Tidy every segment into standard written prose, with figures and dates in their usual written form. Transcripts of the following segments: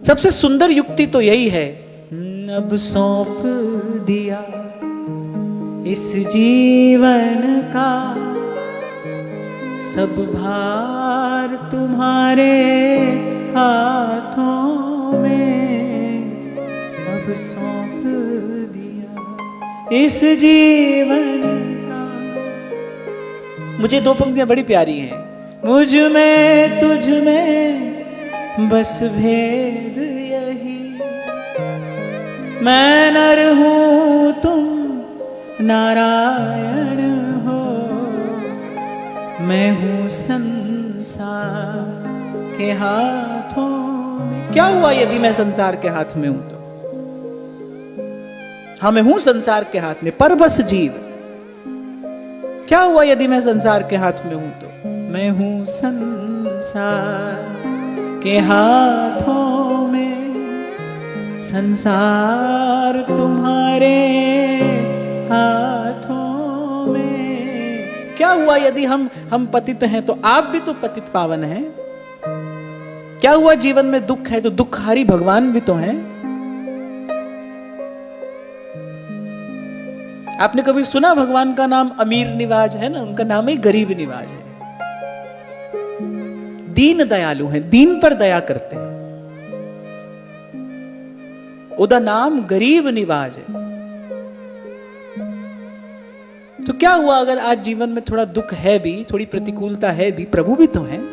सबसे सुंदर युक्ति तो यही है, अब सौंप दिया इस जीवन का सब भार तुम्हारे हाथों में, अब सौंप दिया इस जीवन का। मुझे दो पंक्तियां बड़ी प्यारी हैं। मुझ में तुझ में बस भेद यही, मैं नर हूं तुम नारायण हो, मैं हूं संसार के हाथों में। क्या हुआ यदि मैं संसार के हाथ में हूं तो? हाँ, मैं हूं संसार के हाथ में, पर बस जीव। क्या हुआ यदि मैं संसार के हाथ में हूं तो? मैं हूं संसार के हाथों में, संसार तुम्हारे हाथों में। क्या हुआ यदि हम पतित हैं तो आप भी तो पतित पावन हैं। क्या हुआ जीवन में दुख है तो दुखहारी भगवान भी तो हैं। आपने कभी सुना भगवान का नाम अमीर निवाज है ना? उनका नाम ही गरीब निवाज है। दीन दयालु हैं, दीन पर दया करते हैं। उदा नाम गरीब निवाज है। तो क्या हुआ अगर आज जीवन में थोड़ा दुख है भी, थोड़ी प्रतिकूलता है भी, प्रभु भी तो हैं।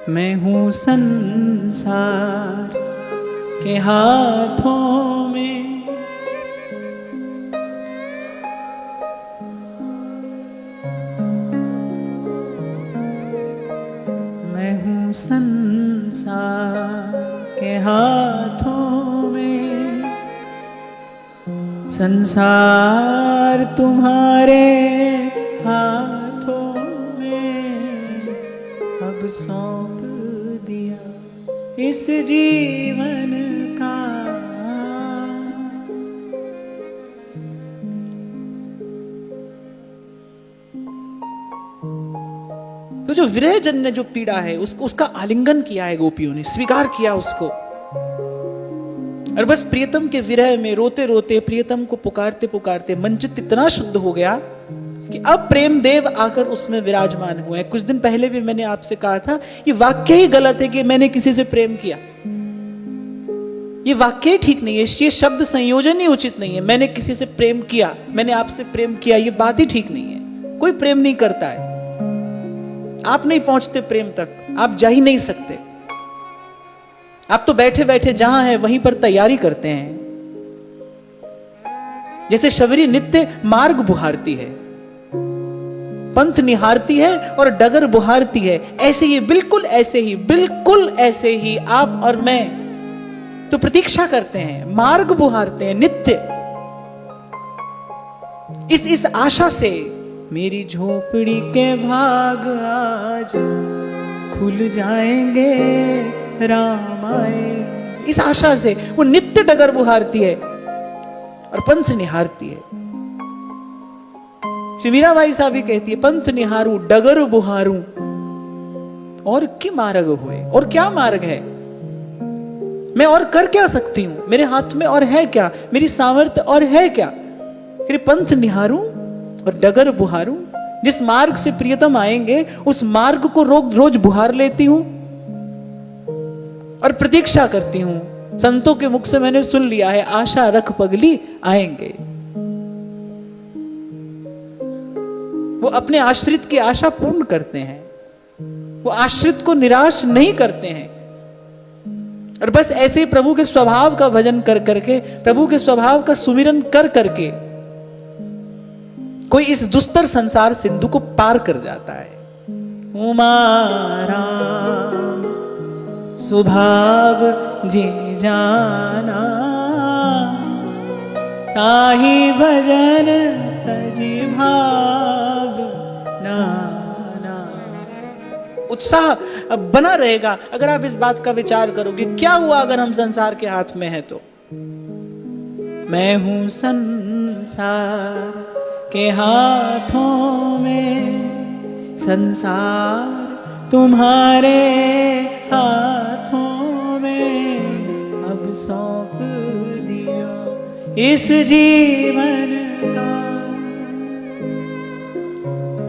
मैं हूं संसार के हाथों में, मैं हूं संसार के हाथों में, संसार तुम्हारे हाथों में, अब सौंप दिया इस जीवन का। तो जो विरह जन्य जो पीड़ा है उसका आलिंगन किया है गोपियों ने, स्वीकार किया उसको। और बस प्रियतम के विरह में रोते रोते, प्रियतम को पुकारते पुकारते मनचित्त इतना शुद्ध हो गया कि अब प्रेम देव आकर उसमें विराजमान हुए। कुछ दिन पहले भी मैंने आपसे कहा था, ये वाक्य ही गलत है कि मैंने किसी से प्रेम किया। ये वाक्य ठीक नहीं है, ये शब्द संयोजन ही उचित नहीं है। मैंने किसी से प्रेम किया, मैंने आपसे प्रेम किया, ये बात ही ठीक नहीं है। कोई प्रेम नहीं करता है। आप नहीं पहुंचते प्रेम तक, आप जा ही नहीं सकते। आप तो बैठे बैठे जहां है वहीं पर तैयारी करते हैं। जैसे शबरी नित्य मार्ग बुहारती है, पंथ निहारती है और डगर बुहारती है, ऐसे ही बिल्कुल ऐसे ही आप और मैं तो प्रतीक्षा करते हैं, मार्ग बुहारते हैं नित्य। इस आशा से मेरी झोपड़ी के भाग आज खुल जाएंगे राम आए। इस आशा से वो नित्य डगर बुहारती है और पंथ निहारती है। श्री मीराबाई साहब भी कहती है, पंथ निहारू डगर बुहारू और की मार्ग हुए। और क्या मार्ग है? मैं और कर क्या सकती हूं? मेरे हाथ में और है क्या? मेरी सामर्थ्य और है क्या? फिर पंथ निहारू और डगर बुहारू। जिस मार्ग से प्रियतम आएंगे उस मार्ग को रोज बुहार लेती हूं और प्रतीक्षा करती हूं। संतों के मुख से मैंने सुन लिया है, आशा रख पगली आएंगे। वो अपने आश्रित की आशा पूर्ण करते हैं, वो आश्रित को निराश नहीं करते हैं। और बस ऐसे ही प्रभु के स्वभाव का भजन कर करके, प्रभु के स्वभाव का सुमिरन कर करके कोई इस दुस्तर संसार सिंधु को पार कर जाता है। उमारा सुभाव जी जाना, ताही भजन तजी भाव नाना। उत्साह बना रहेगा अगर आप इस बात का विचार करोगे। क्या हुआ अगर हम संसार के हाथ में हैं तो? मैं हूं संसार के हाथों में, संसार तुम्हारे हाथों में, सौंप दिया, इस जीवन